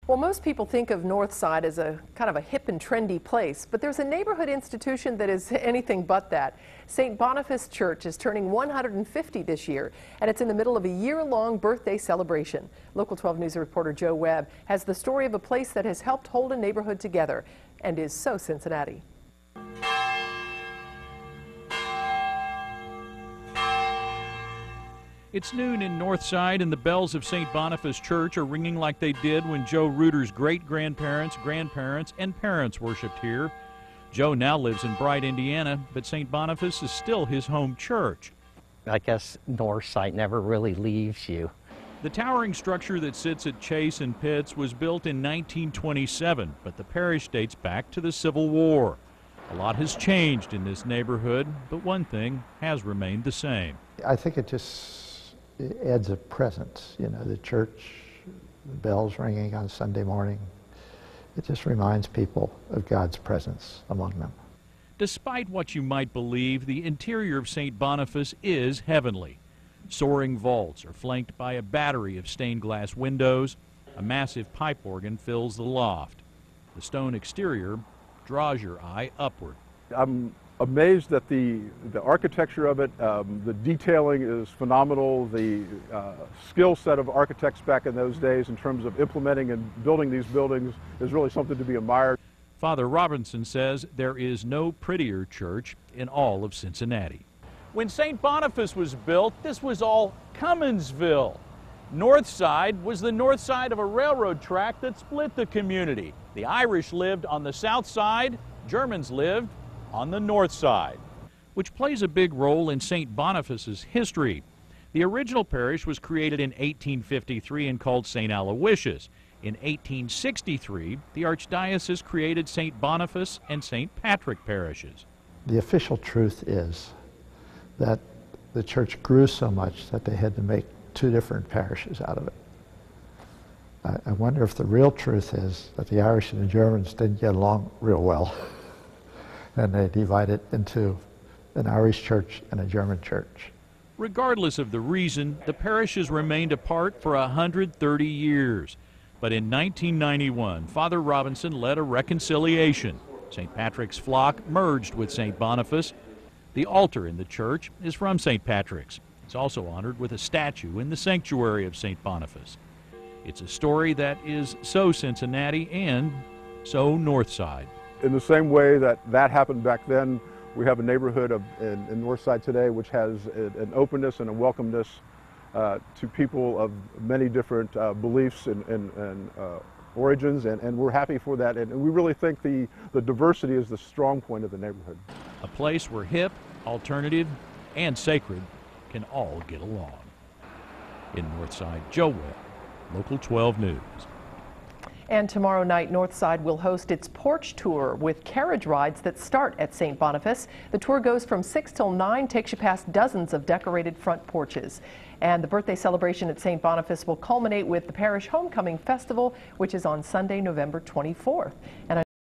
Well, most people think of Northside as a kind of a hip and trendy place, but there's a neighborhood institution that is anything but that. St. Boniface Church is turning 150 this year, and it's in the middle of a year-long birthday celebration. Local 12 News reporter Joe Webb has the story of a place that has helped hold a neighborhood together and is so Cincinnati. It's noon in Northside, and the bells of St. Boniface Church are ringing like they did when Joe Ruter's great-grandparents, grandparents, and parents worshipped here. Joe now lives in Bright, Indiana, but St. Boniface is still his home church. I guess Northside never really leaves you. The towering structure that sits at Chase and Pitts was built in 1927, but the parish dates back to the Civil War. A lot has changed in this neighborhood, but one thing has remained the same. I think it adds a presence, you know, the church, the bells ringing on Sunday morning. It just reminds people of God's presence among them. Despite what you might believe, the interior of St. Boniface is heavenly. Soaring vaults are flanked by a battery of stained glass windows. A massive pipe organ fills the loft. The stone exterior draws your eye upward. I'm amazed at the architecture of it. The detailing is phenomenal. The skill set of architects back in those days in terms of implementing and building these buildings is really something to be admired. Father Robinson says there is no prettier church in all of Cincinnati. When St. Boniface was built, this was all Cumminsville. Northside was the north side of a railroad track that split the community. The Irish lived on the south side, Germans lived on the north side, which plays a big role in St. Boniface's history. The original parish was created in 1853 and called St. Aloyisius. In 1863, the Archdiocese created St. Boniface and St. Patrick parishes. The official truth is that the church grew so much that they had to make two different parishes out of it. I wonder if the real truth is that the Irish and the Germans didn't get along real well. And they divided into an Irish church and a German church. Regardless of the reason, the parishes remained apart for 130 years. But in 1991, Father Robinson led a reconciliation. St. Patrick's flock merged with St. Boniface. The altar in the church is from St. Patrick's. It's also honored with a statue in the sanctuary of St. Boniface. It's a story that is so Cincinnati and so Northside. In the same way that happened back then, we have a neighborhood in Northside today which has an openness and a welcomeness to people of many different beliefs and origins, and we're happy for that. And we really think the diversity is the strong point of the neighborhood. A place where hip, alternative, and sacred can all get along. In Northside, Joe Webb, Local 12 News. And tomorrow night, Northside will host its porch tour with carriage rides that start at St. Boniface. The tour goes from 6 till 9, takes you past dozens of decorated front porches. And the birthday celebration at St. Boniface will culminate with the Parish Homecoming Festival, which is on Sunday, November 24th. And